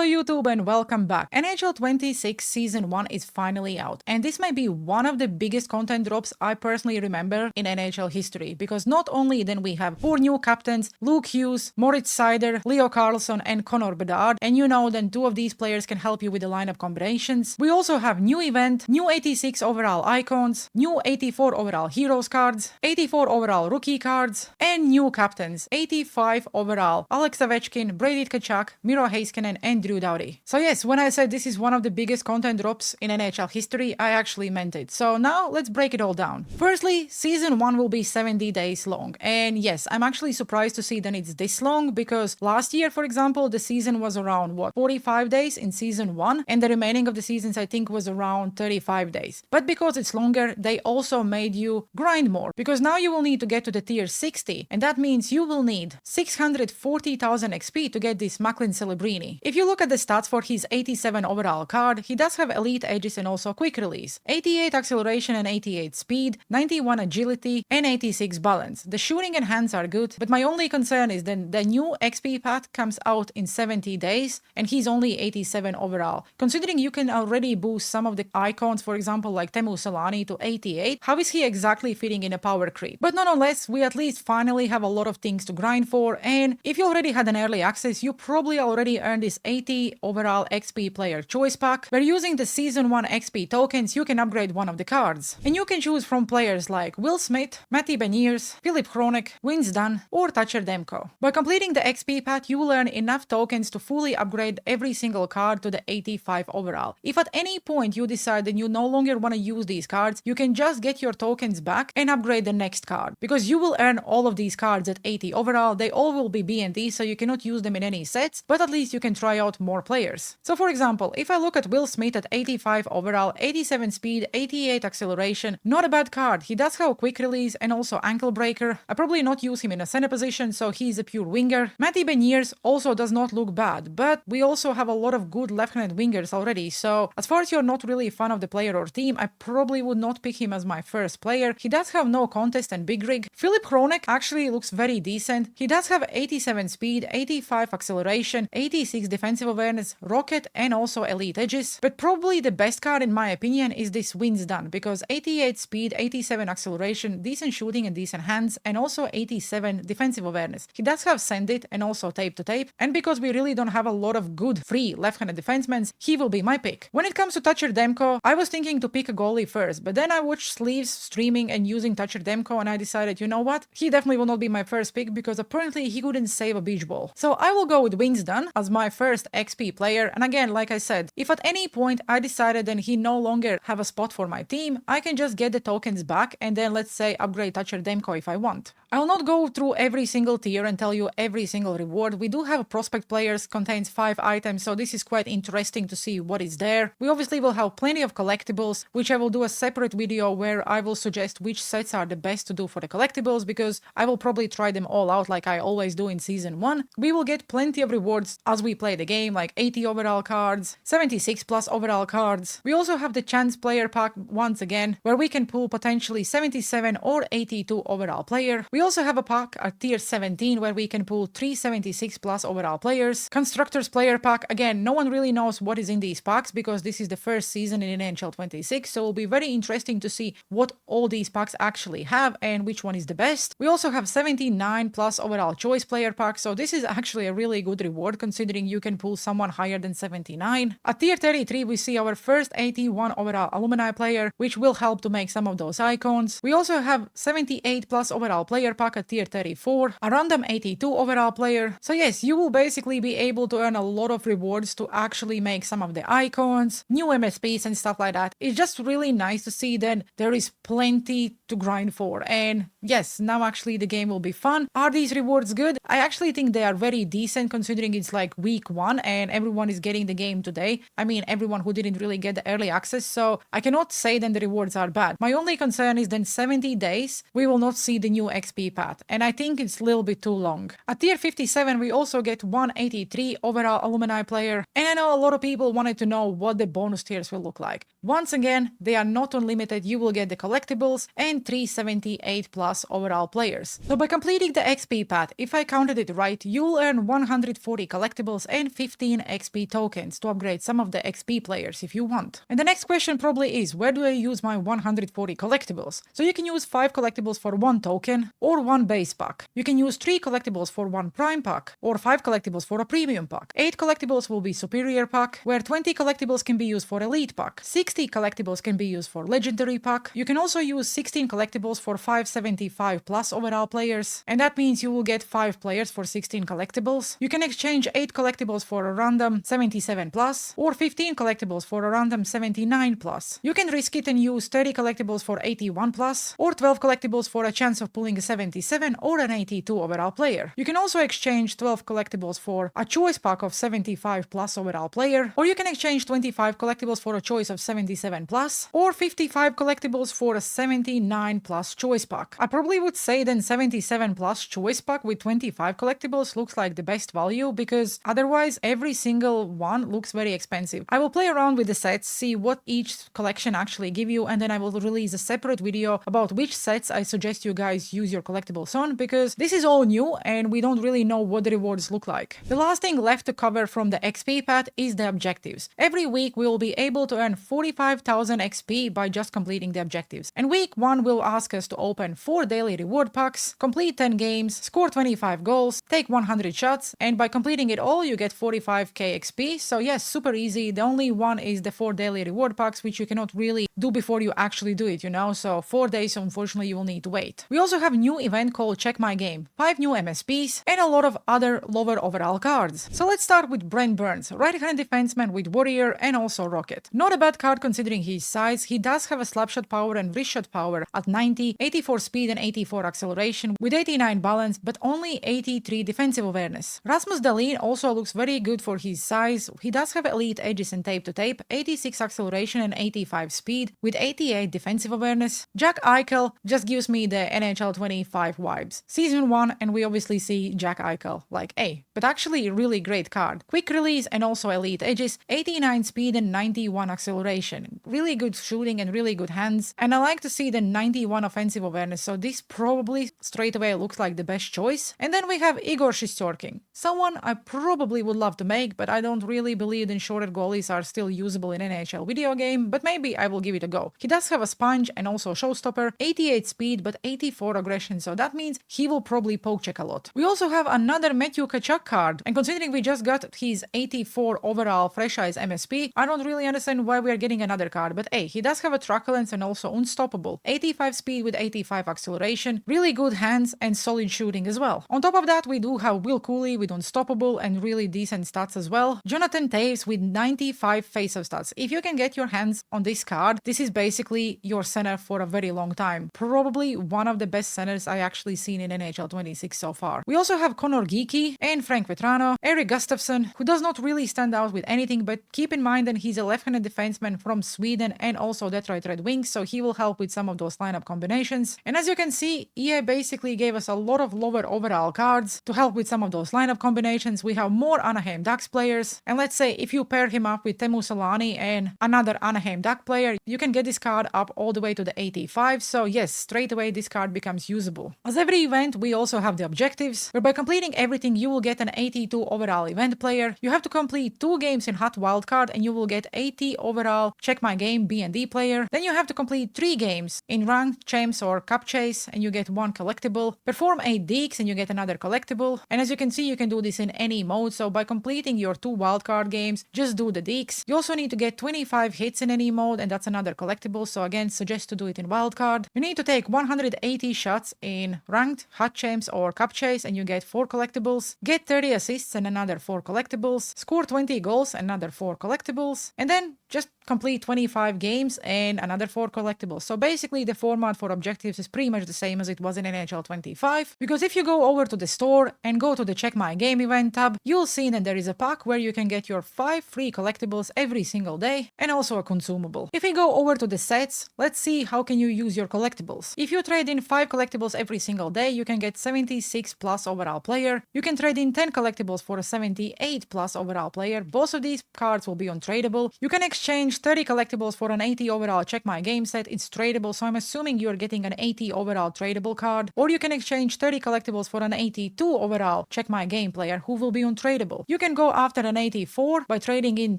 Hello YouTube and welcome back. NHL 26 Season 1 is finally out, and this might be one of the biggest content drops I personally remember in NHL history, because not only then we have 4 new captains, Luke Hughes, Moritz Seider, Leo Carlson and Connor Bedard, and you know then 2 of these players can help you with the lineup combinations. We also have new event, new 86 overall icons, new 84 overall heroes cards, 84 overall rookie cards, and new captains, 85 overall Alex Ovechkin, Brady Tkachuk, Miro Heiskanen and Drew Doughty. So yes, when I said this is one of the biggest content drops in NHL history, I actually meant it. So now let's break it all down. Firstly, Season 1 will be 70 days long. And yes, I'm actually surprised to see that it's this long, because last year, for example, the season was around, 45 days in Season 1, and the remaining of the seasons I think was around 35 days. But because it's longer, they also made you grind more, because now you will need to get to the tier 60, and that means you will need 640,000 XP to get this Macklin Celebrini. If you look at the stats for his 87 overall card, he does have elite edges and also quick release, 88 acceleration and 88 speed, 91 agility and 86 balance. The shooting and hands are good, but my only concern is that the new XP path comes out in 70 days and he's only 87 overall. Considering you can already boost some of the icons, for example like Teemu Selanne to 88, how is he exactly fitting in a power creep? But nonetheless, we at least finally have a lot of things to grind for, and if you already had an early access, you probably already earned this 80 overall XP player choice pack, where using the Season 1 XP tokens you can upgrade one of the cards. And you can choose from players like Will Smith, Matty Beniers, Philip Hronek, Vince Dunn or Thatcher Demko. By completing the XP path, you will earn enough tokens to fully upgrade every single card to the 85 overall. If at any point you decide that you no longer want to use these cards, you can just get your tokens back and upgrade the next card, because you will earn all of these cards at 80 overall. They all will be B&D, so you cannot use them in any sets, but at least you can try out more players. So for example, if I look at Will Smith at 85 overall, 87 speed, 88 acceleration, not a bad card. He does have a quick release and also ankle breaker. I probably not use him in a center position, so he's a pure winger. Matty Beniers also does not look bad, but we also have a lot of good left-handed wingers already, so as far as you're not really a fan of the player or team, I probably would not pick him as my first player. He does have no contest and big rig. Philip Hronek actually looks very decent. He does have 87 speed, 85 acceleration, 86 defensive awareness, rocket and also elite edges. But probably the best card in my opinion is this Vince Dunn, because 88 speed, 87 acceleration, decent shooting and decent hands, and also 87 defensive awareness. He does have send it and also tape to tape, and because we really don't have a lot of good free left-handed defensemen, he will be my pick. When it comes to Thatcher Demko, I was thinking to pick a goalie first, but then I watched Sleeves streaming and using Thatcher Demko and I decided, you know what, he definitely will not be my first pick, because apparently he couldn't save a beach ball. So I will go with Vince Dunn as my first XP player, and again, like I said, if at any point I decided that he no longer have a spot for my team, I can just get the tokens back and then let's say upgrade Thatcher Demko if I want. I'll not go through every single tier and tell you every single reward. We do have prospect players, contains 5 items, so this is quite interesting to see what is there. We obviously will have plenty of collectibles, which I will do a separate video where I will suggest which sets are the best to do for the collectibles, because I will probably try them all out like I always do in Season 1. We will get plenty of rewards as we play the game, like 80 overall cards, 76 plus overall cards. We also have the chance player pack once again, where we can pull potentially 77 or 82 overall player. We also have a pack at tier 17 where we can pull 376 plus overall players. Constructors player pack, again, no one really knows what is in these packs because this is the first season in NHL 26, so it will be very interesting to see what all these packs actually have and which one is the best. We also have 79 plus overall choice player pack, so this is actually a really good reward considering you can pull someone higher than 79. At tier 33 we see our first 81 overall alumni player, which will help to make some of those icons. We also have 78 plus overall player pack at tier 34, a random 82 overall player. So yes, you will basically be able to earn a lot of rewards to actually make some of the icons, new MSPs and stuff like that. It's just really nice to see that there is plenty to grind for, and yes, now actually the game will be fun. Are these rewards good? I actually think they are very decent considering it's like week 1 and everyone is getting the game today. I mean everyone who didn't really get the early access, so I cannot say that the rewards are bad. My only concern is then 70 days we will not see the new XP path, and I think it's a little bit too long. At tier 57 we also get 183 overall alumni player, and I know a lot of people wanted to know what the bonus tiers will look like. Once again, they are not unlimited, you will get the collectibles and 378 plus overall players. So by completing the XP path, if I counted it right, you'll earn 140 collectibles and 15 XP tokens to upgrade some of the XP players if you want. And the next question probably is, where do I use my 140 collectibles? So you can use 5 collectibles for 1 token or 1 base pack. You can use 3 collectibles for 1 prime pack or 5 collectibles for a premium pack. 8 collectibles will be superior pack, where 20 collectibles can be used for elite pack. 60 collectibles can be used for legendary pack. You can also use 16 collectibles for 575 plus overall players, and that means you will get 5 players for 16 collectibles. You can exchange 8 collectibles for a random 77 plus or 15 collectibles for a random 79 plus. You can risk it and use 30 collectibles for 81 plus or 12 collectibles for a chance of pulling a 77 or an 82 overall player. You can also exchange 12 collectibles for a choice pack of 75 plus overall player, or you can exchange 25 collectibles for a choice of 77 plus or 55 collectibles for a 79 plus choice pack. I probably would say then 77 plus choice pack with 25 collectibles looks like the best value, because otherwise every single one looks very expensive. I will play around with the sets, see what each collection actually give you, and then I will release a separate video about which sets I suggest you guys use your collectibles on, because this is all new and we don't really know what the rewards look like. The last thing left to cover from the XP path is the objectives. Every week we will be able to earn 45,000 XP by just completing the objectives. And week 1 will ask us to open 4 daily reward packs, complete 10 games, score 25 goals, take 100 shots, and by completing it all you get 45k XP. So yes, super easy. The only one is the 4 daily reward packs, which you cannot really do before you actually do it, you know, so 4 days unfortunately you will need to wait. We also have a new event called Check My Game, 5 new MSPs, and a lot of other lower overall cards. So let's start with Brent Burns, right-hand defenseman with Warrior and also Rocket. Not a bad card considering his size. He does have a slapshot power and wrist shot power at 90, 84 speed and 84 acceleration with 89 balance but only 83 defensive awareness. Rasmus Dahlin also looks very good for his size. He does have elite edges and tape to tape, 86 acceleration and 85 speed with 88 defensive awareness. Jack Eichel just gives me the NHL 25 vibes. Season 1 and we obviously see Jack Eichel like, hey, but actually really great card. Quick release and also elite edges, 89 speed and 91 acceleration. Really good shooting and really good hands. And I like to see the 91 offensive awareness, so this probably straight away looks like the best choice. And then we have Igor Shesterkin, someone I probably would love to make, but I don't really believe that shorter goalies are still usable in NHL video game, but maybe I will give it a go. He does have a sponge and also showstopper, 88 speed but 84 aggression, so that means he will probably poke check a lot. We also have another Matthew Tkachuk card, and considering we just got his 84 overall fresh eyes MSP, I don't really understand why we are getting another card, but hey, he does have a truculence and also unstoppable, 85 speed with 85 acceleration, really good hands and solid shooting as well. On top of that, we do have Will Cooley with unstoppable and really decent stats as well. Jonathan Toews with 95 face-off stats. If you can get your hands on this card, this is basically your center for a very long time. Probably one of the best centers I actually seen in NHL 26 so far. We also have Connor Geeky and Frank Vetrano, Eric Gustafsson, who does not really stand out with anything, but keep in mind that he's a left-handed defenseman from Sweden and also Detroit Red Wings, so he will help with some of those lineup combinations. And as you can see, EA basically gave us a lot of lower overall cards to help with some of those lineup combinations. We have more Anaheim Ducks players, and let's say if you pair him up with Teemu Selanne and another Anaheim Duck player, you can get this card up all the way to the 85, so yes, straight away this card becomes usable. As every event, we also have the objectives, where by completing everything you will get an 82 overall event player. You have to complete 2 games in Hot Wildcard and you will get 80 overall Check My Game B&D player. Then you have to complete 3 games in Ranked, Champs or Cup Chase and you get 1 collectible. Perform 8 deeks and you get another collectible. And as you can see, you can do this in any mode, so by completing your 2 wildcard games, just do the deeks. You also need to get 25 hits in any mode and that's another collectible, so again, suggest to do it in wildcard. You need to take 180 shots in Ranked, Hot Champs or Cup Chase and you get 4 collectibles. Get 30 assists and another 4 collectibles. Score 20 goals and another 4 collectibles. And then just complete 25 games and another 4 collectibles. So basically the format for objectives is pretty much the same as it was in NHL 25, because if you go over to the store and go to the Check My Game event tab, you'll see that there is a pack where you can get your 5 free collectibles every single day and also a consumable. If we go over to the sets, let's see how can you use your collectibles. If you trade in 5 collectibles every single day, you can get 76 plus overall player. You can trade in 10 collectibles for a 78 plus overall player. Both of these cards will be untradeable. You can exchange exchange 30 collectibles for an 80 overall Check My Game set. It's tradable, so I'm assuming you're getting an 80 overall tradable card. Or you can exchange 30 collectibles for an 82 overall Check My Game player who will be untradeable. You can go after an 84 by trading in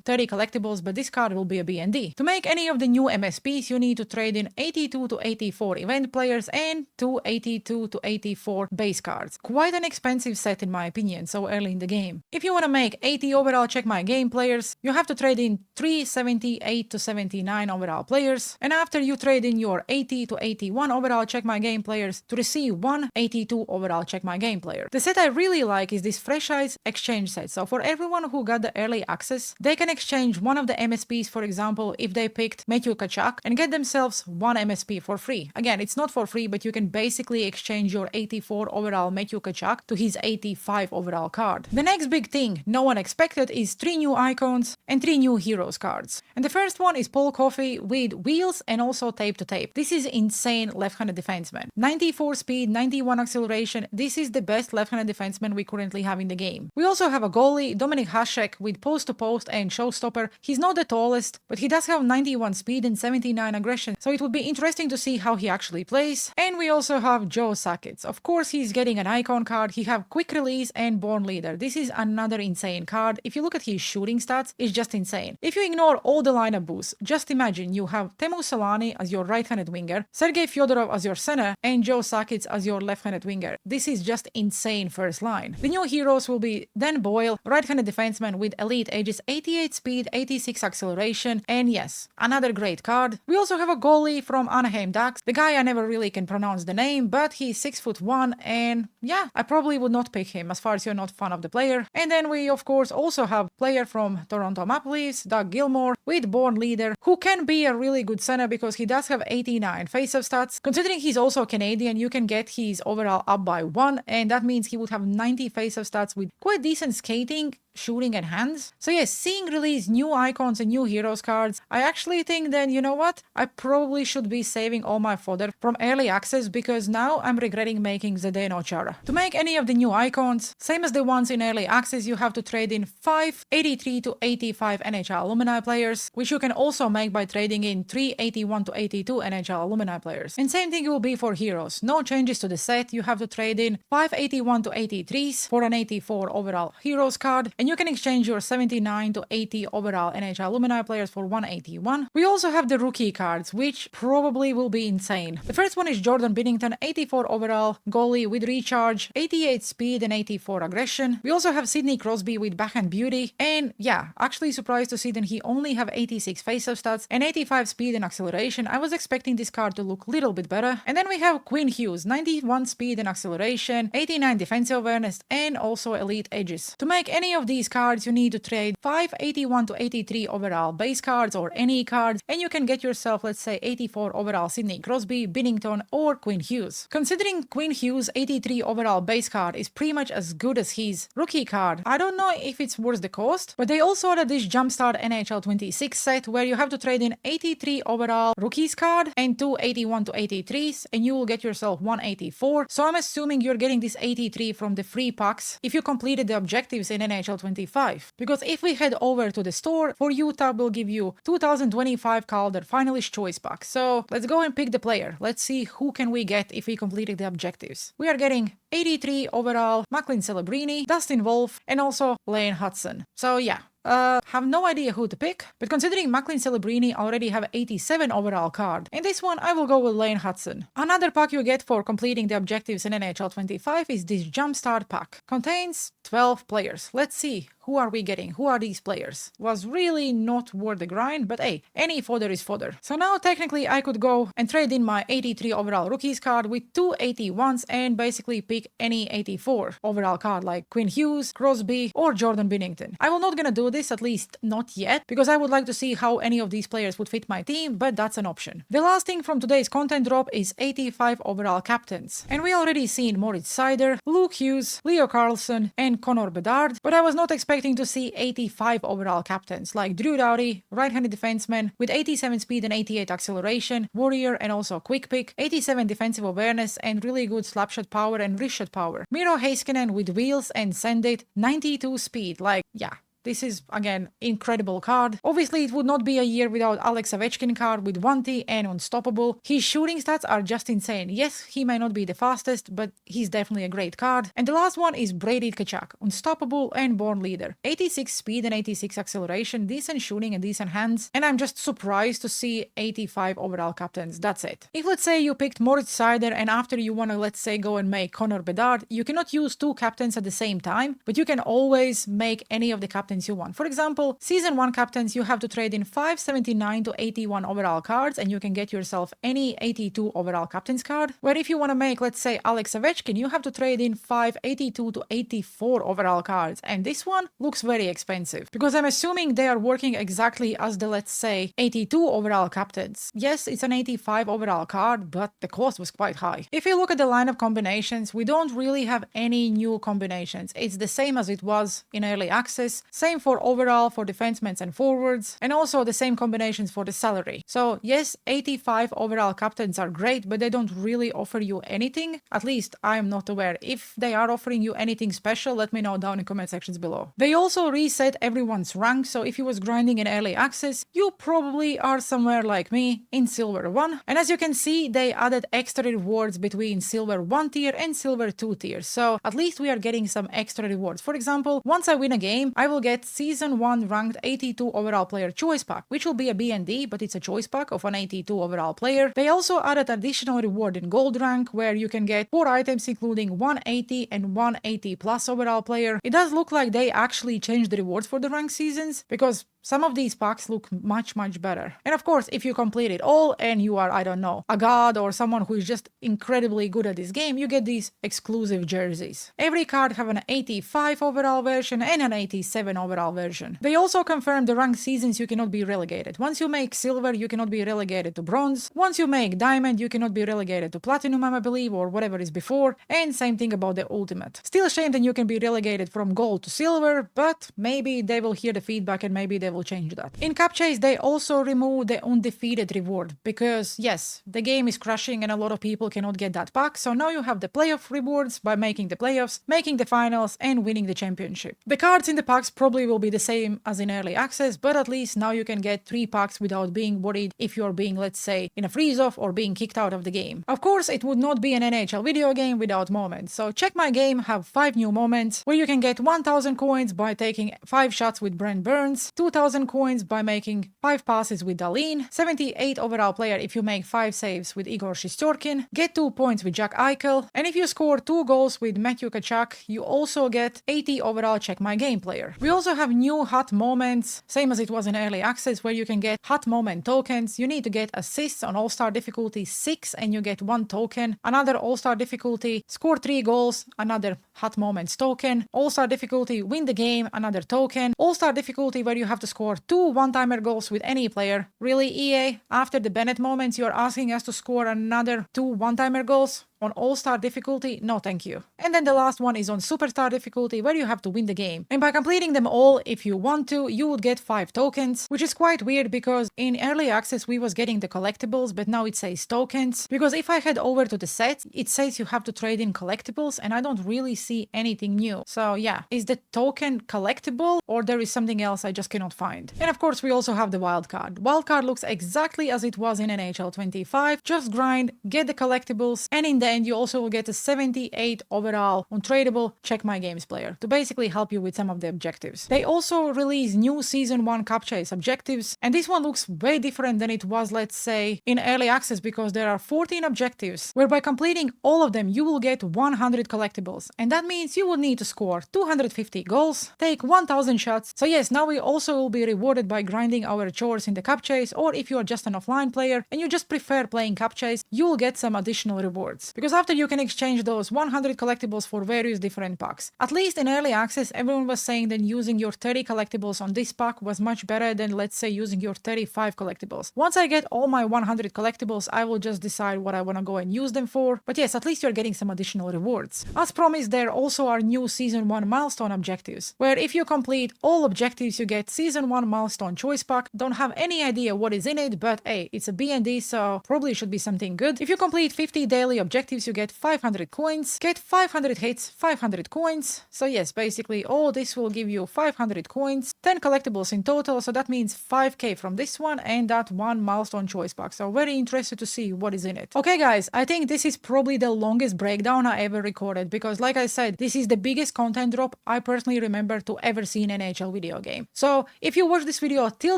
30 collectibles, but this card will be a BND. To make any of the new MSPs, you need to trade in 82 to 84 event players and 82 to 84 base cards. Quite an expensive set in my opinion, so early in the game. If you want to make 80 overall Check My Game players, you have to trade in 378 to 79 overall players, and after you trade in your 80 to 81 overall Check My Game players to receive one 82 overall Check My Game player. The set I really like is this Fresh Eyes exchange set. So for everyone who got the early access, they can exchange one of the MSPs, for example, if they picked Matthew Tkachuk, and get themselves one MSP for free. Again, it's not for free, but you can basically exchange your 84 overall Matthew Tkachuk to his 85 overall card. The next big thing no one expected is 3 new icons and 3 new heroes cards. And the first one is Paul Coffey with wheels and also tape to tape. This is insane left-handed defenseman. 94 speed, 91 acceleration. This is the best left-handed defenseman we currently have in the game. We also have a goalie, Dominik Hasek, with post-to-post and showstopper. He's not the tallest, but he does have 91 speed and 79 aggression, so it would be interesting to see how he actually plays. And we also have Joe Sakic. Of course, he's getting an icon card. He have quick release and born leader. This is another insane card. If you look at his shooting stats, it's just insane. If you ignore all the lineup boosts, just imagine you have Teemu Selanne as your right-handed winger, Sergei Fyodorov as your center, and Joe Sakic as your left-handed winger. This is just insane first line. The new heroes will be Dan Boyle, right-handed defenseman with elite edges, 88 speed, 86 acceleration, and yes, another great card. We also have a goalie from Anaheim Ducks. The guy I never really can pronounce the name, but he's 6'1", and yeah, I probably would not pick him as far as you're not fan of the player. And then we of course also have player from Toronto Maple Leafs, Doug Gilmour, with born leader, who can be a really good center because he does have 89 face-off stats. Considering he's also Canadian, you can get his overall up by 1, and that means he would have 90 face-off stats with quite decent skating, shooting and hands. So yes, seeing release new icons and new heroes cards, I actually think that, you know what, I probably should be saving all my fodder from early access because now I'm regretting making Zdeno Chara. To make any of the new icons, same as the ones in early access, you have to trade in 5 83 to 85 NHL alumni players, which you can also make by trading in 3 81 to 82 NHL alumni players. And same thing will be for heroes. No changes to the set, you have to trade in 5 81 to 83s for an 84 overall heroes card, and you can exchange your 79 to 80 overall NHL alumni players for 181. We also have the rookie cards, which probably will be insane. The first one is Jordan Binnington, 84 overall goalie with recharge, 88 speed and 84 aggression. We also have Sidney Crosby with backhand beauty, and yeah, actually surprised to see that he only have 86 face-off stats and 85 speed and acceleration. I was expecting this card to look a little bit better. And then we have Quinn Hughes, 91 speed and acceleration, 89 defensive awareness, and also elite edges. To make any of these cards, you need to trade 5 81 to 83 overall base cards or any cards, and you can get yourself, let's say, 84 overall Sidney Crosby, Binnington, or Quinn Hughes. Considering Quinn Hughes' 83 overall base card is pretty much as good as his rookie card, I don't know if it's worth the cost, but they also added this Jumpstart NHL 26 set where you have to trade in 83 overall rookies card and 2 81 to 83s, and you will get yourself 184. So I'm assuming you're getting this 83 from the free packs if you completed the objectives in NHL 25. Because if we head over to the store, for Utah will give you 2025 Calder Finalist Choice Pack. So let's go and pick the player. Let's see who can we get if we completed the objectives. We are getting 83 overall Macklin Celebrini, Dustin Wolf, and also Lane Hudson. So yeah. Have no idea who to pick, but considering Macklin Celebrini already have 87 overall card, in this one I will go with Lane Hudson. Another pack you get for completing the objectives in NHL 25 is this Jumpstart pack. Contains 12 players. Let's see, who are we getting? Who are these players? Was really not worth the grind, but hey, any fodder is fodder. So now technically I could go and trade in my 83 overall rookies card with 2 81s and basically pick any 84 overall card like Quinn Hughes, Crosby, or Jordan Binnington. I will not gonna do this, at least not yet, because I would like to see how any of these players would fit my team, but that's an option. The last thing from today's content drop is 85 overall captains. And we already seen Moritz Seider, Luke Hughes, Leo Carlsson, and Connor Bedard, but I was not expecting to see 85 overall captains like Drew Doughty, right-handed defenseman with 87 speed and 88 acceleration, warrior and also quick pick, 87 defensive awareness and really good slapshot power and wrist shot power. Miro Heiskanen with wheels and send it, 92 speed, like yeah. This is, again, incredible card. Obviously, it would not be a year without Alex Ovechkin card with 1T and Unstoppable. His shooting stats are just insane. Yes, he may not be the fastest, but he's definitely a great card. And the last one is Brady Tkachuk, Unstoppable and Born Leader. 86 speed and 86 acceleration, decent shooting and decent hands. And I'm just surprised to see 85 overall captains. That's it. If let's say you picked Moritz Seider and after you want to, let's say, go and make Connor Bedard, you cannot use two captains at the same time, but you can always make any of the captains you want. For example, Season 1 captains, you have to trade in 579 to 81 overall cards and you can get yourself any 82 overall captains card. Where if you want to make, let's say, Alex Ovechkin, you have to trade in 582 to 84 overall cards. And this one looks very expensive because I'm assuming they are working exactly as the, let's say, 82 overall captains. Yes, it's an 85 overall card, but the cost was quite high. If you look at the line of combinations, we don't really have any new combinations. It's the same as it was in early access. Same for overall, for defensemen and forwards, and also the same combinations for the salary. So yes, 85 overall captains are great, but they don't really offer you anything. At least I am not aware. If they are offering you anything special, let me know down in comment sections below. They also reset everyone's rank, so if you was grinding in early access, you probably are somewhere like me in Silver 1. And as you can see, they added extra rewards between Silver 1 tier and Silver 2 tier. So at least we are getting some extra rewards. For example, once I win a game, I will get Season 1 ranked 82 overall player choice pack, which will be a B&D, but it's a choice pack of an 82 overall player. They also added additional reward in gold rank, where you can get 4 items including 180 and 180 plus overall player. It does look like they actually changed the rewards for the rank seasons, because some of these packs look much better. And of course, if you complete it all and you are, I don't know, a god or someone who is just incredibly good at this game, you get these exclusive jerseys. Every card have an 85 overall version and an 87 overall version. They also confirmed the ranked seasons you cannot be relegated. Once you make silver, you cannot be relegated to bronze. Once you make diamond, you cannot be relegated to platinum, I believe, or whatever is before. And same thing about the ultimate. Still shame that you can be relegated from gold to silver, but maybe they will hear the feedback and maybe they will change that. In Cup Chase, they also remove the undefeated reward because, yes, the game is crashing and a lot of people cannot get that pack. So now you have the playoff rewards by making the playoffs, making the finals, and winning the championship. The cards in the packs probably will be the same as in early access, but at least now you can get 3 packs without being worried if you're being, let's say, in a freeze-off or being kicked out of the game. Of course, it would not be an NHL video game without moments. So Check My Game have 5 new moments where you can get 1000 coins by taking 5 shots with Brent Burns, 2000 coins by making 5 passes with Dahlin, 78 overall player if you make 5 saves with Igor Shestyorkin, get 2 points with Jack Eichel, and if you score 2 goals with Matthew Tkachuk, you also get 80 overall Check My Game player. We also have new hot moments, same as it was in early access, where you can get hot moment tokens. You need to get assists on All-Star difficulty 6 and you get 1 token. Another All-Star difficulty, score 3 goals, another hot moments token. All-Star difficulty, win the game, another token. All-Star difficulty where you have to score 2 one-timer goals with any player. Really, EA? After the Bennett moments, you're asking us to score another 2 one-timer goals? On All-Star difficulty? No thank you. And then the last one is on Superstar difficulty, where you have to win the game. And by completing them all, if you want to, you would get 5 tokens, which is quite weird because in early access we was getting the collectibles, but now it says tokens. Because if I head over to the sets, it says you have to trade in collectibles, and I don't really see anything new. So yeah, is the token collectible, or there is something else I just cannot find? And of course we also have the wildcard. Wildcard looks exactly as it was in NHL 25. Just grind, get the collectibles, and in the end you also will get a 78 overall untradeable Check My Games player to basically help you with some of the objectives. They also release new Season 1 Cup Chase objectives, and this one looks way different than it was, let's say, in early access, because there are 14 objectives where by completing all of them you will get 100 collectibles, and that means you will need to score 250 goals, take 1000 shots. So yes, now we also will be rewarded by grinding our chores in the Cup Chase, or if you are just an offline player and you just prefer playing Cup Chase, you will get some additional rewards. Because after you can exchange those 100 collectibles for various different packs. At least in early access, everyone was saying that using your 30 collectibles on this pack was much better than, let's say, using your 35 collectibles. Once I get all my 100 collectibles, I will just decide what I want to go and use them for. But yes, at least you're getting some additional rewards. As promised, there also are new Season 1 milestone objectives, where if you complete all objectives, you get Season 1 milestone choice pack. Don't have any idea what is in it, but hey, it's a B&D, so probably should be something good. If you complete 50 daily objectives, objectives, you get 500 coins. Get 500 hits, 500 coins. So yes, basically all this will give you 500 coins, 10 collectibles in total, so that means 5k from this one and that one milestone choice box. So very interested to see what is in it. Okay guys, I think this is probably the longest breakdown I ever recorded because like I said, this is the biggest content drop I personally remember to ever see in an NHL video game. So if you watched this video till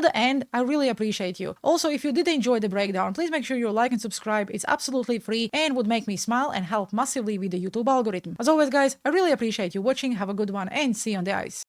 the end, I really appreciate you. Also, if you did enjoy the breakdown, please make sure you like and subscribe. It's absolutely free and would make me smile and help massively with the YouTube algorithm. As always guys, I really appreciate you watching. Have a good one and see you on the ice.